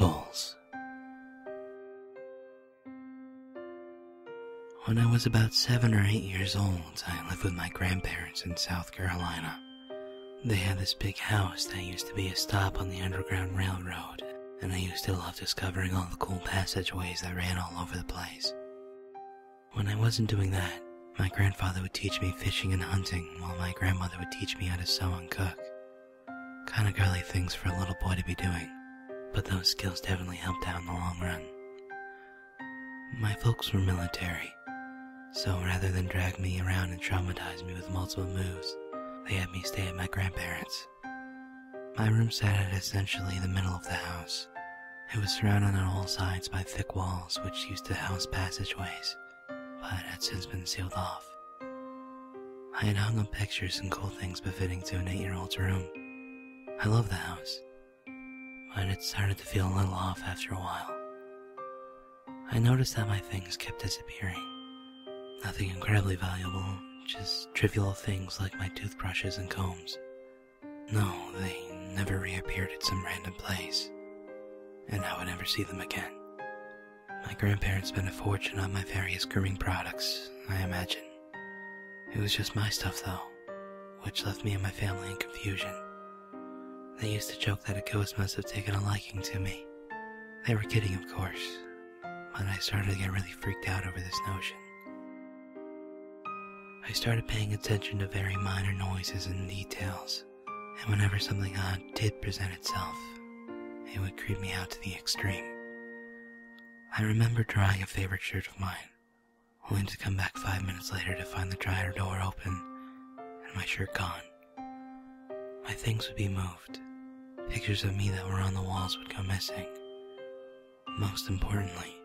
skulls. When I was about 7 or 8 years old, I lived with my grandparents in South Carolina. They had this big house that used to be a stop on the Underground Railroad, and I used to love discovering all the cool passageways that ran all over the place. When I wasn't doing that, my grandfather would teach me fishing and hunting, while my grandmother would teach me how to sew and cook. Kinda girly things for a little boy to be doing, but those skills definitely helped out in the long run. My folks were military, so rather than drag me around and traumatize me with multiple moves, they had me stay at my grandparents'. My room sat at essentially the middle of the house. It was surrounded on all sides by thick walls which used to house passageways, but had since been sealed off. I had hung up pictures and cool things befitting to an 8-year-old's room. I loved the house, but it started to feel a little off after a while. I noticed that my things kept disappearing. Nothing incredibly valuable, just trivial things like my toothbrushes and combs. No, they never reappeared at some random place, and I would never see them again. My grandparents spent a fortune on my various grooming products, I imagine. It was just my stuff though, which left me and my family in confusion. They used to joke that a ghost must have taken a liking to me. They were kidding, of course, but I started to get really freaked out over this notion. I started paying attention to very minor noises and details, and whenever something odd did present itself, it would creep me out to the extreme. I remember drying a favorite shirt of mine, only to come back 5 minutes later to find the dryer door open and my shirt gone. My things would be moved. Pictures of me that were on the walls would go missing. Most importantly,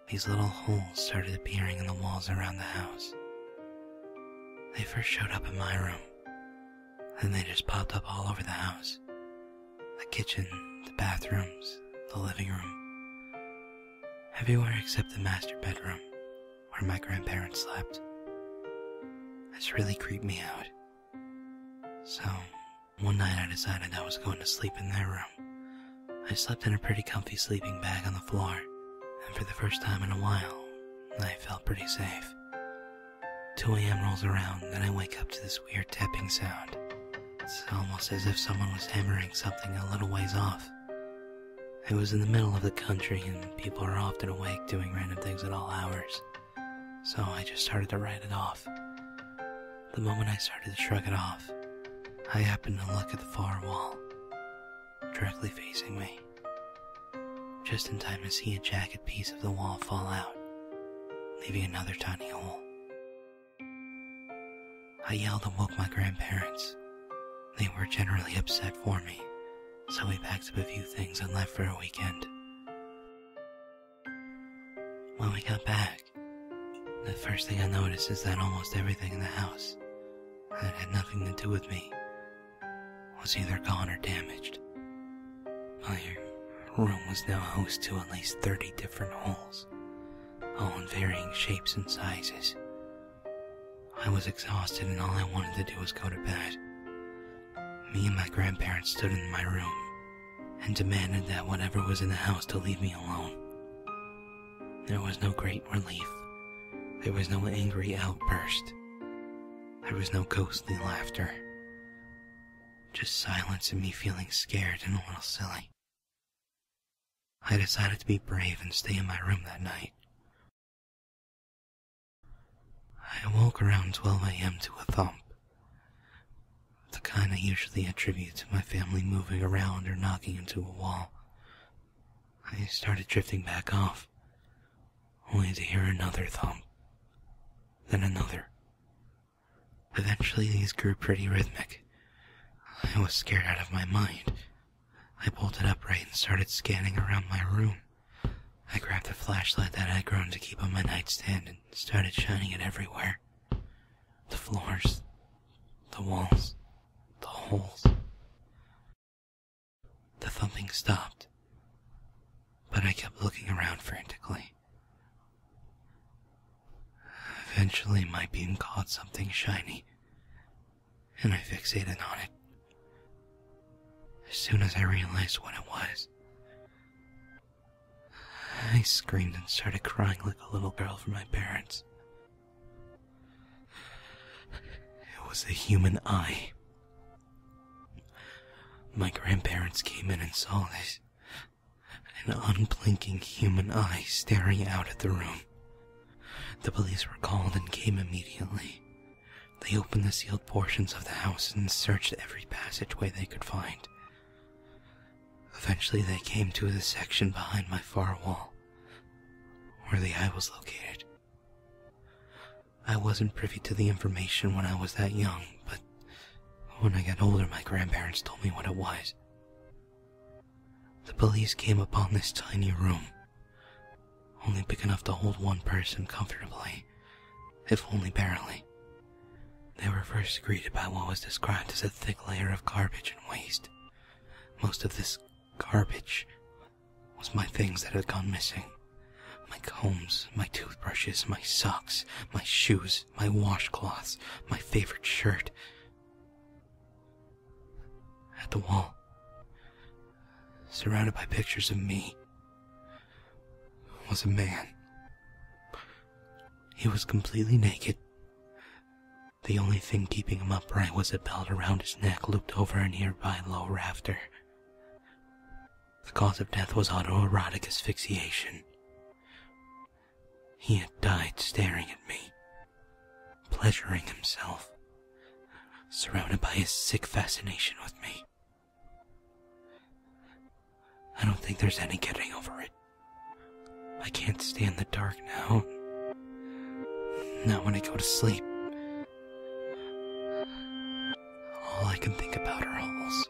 these little holes started appearing in the walls around the house. They first showed up in my room, then they just popped up all over the house. The kitchen, the bathrooms, the living room. Everywhere except the master bedroom, where my grandparents slept. This really creeped me out. So, one night I decided I was going to sleep in their room. I slept in a pretty comfy sleeping bag on the floor, and for the first time in a while, I felt pretty safe. 2 a.m. rolls around, and I wake up to this weird tapping sound. It's almost as if someone was hammering something a little ways off. It was in the middle of the country, and people are often awake doing random things at all hours, so I just started to write it off. The moment I started to shrug it off, I happened to look at the far wall, directly facing me, just in time to see a jagged piece of the wall fall out, leaving another tiny hole. I yelled and woke my grandparents. They were generally upset for me, so we packed up a few things and left for a weekend. When we got back, the first thing I noticed is that almost everything in the house that had nothing to do with me was either gone or damaged. My room was now host to at least 30 different holes, all in varying shapes and sizes. I was exhausted and all I wanted to do was go to bed. Me and my grandparents stood in my room and demanded that whatever was in the house to leave me alone. There was no great relief. There was no angry outburst. There was no ghostly laughter. Just silence and me feeling scared and a little silly. I decided to be brave and stay in my room that night. I awoke around 12 a.m. to a thump. The kind I usually attribute to my family moving around or knocking into a wall. I started drifting back off, only to hear another thump, then another. Eventually these grew pretty rhythmic. I was scared out of my mind. I bolted upright and started scanning around my room. I grabbed the flashlight that I had grown to keep on my nightstand and started shining it everywhere. The floors, the walls, the holes. The thumping stopped, but I kept looking around frantically. Eventually my beam caught something shiny, and I fixated on it. As soon as I realized what it was, I screamed and started crying like a little girl for my parents. It was a human eye. My grandparents came in and saw this. An unblinking human eye staring out at the room. The police were called and came immediately. They opened the sealed portions of the house and searched every passageway they could find. Eventually they came to the section behind my far wall, where the eye was located. I wasn't privy to the information when I was that young, but when I got older my grandparents told me what it was. The police came upon this tiny room, only big enough to hold one person comfortably, if only barely. They were first greeted by what was described as a thick layer of garbage and waste. Most of this garbage was my things that had gone missing. My combs, my toothbrushes, my socks, my shoes, my washcloths, my favorite shirt. At the wall, surrounded by pictures of me, was a man. He was completely naked. The only thing keeping him upright was a belt around his neck looped over a nearby low rafter. The cause of death was autoerotic asphyxiation. He had died staring at me, pleasuring himself, surrounded by his sick fascination with me. I don't think there's any getting over it. I can't stand the dark now. Not when I go to sleep. All I can think about are holes.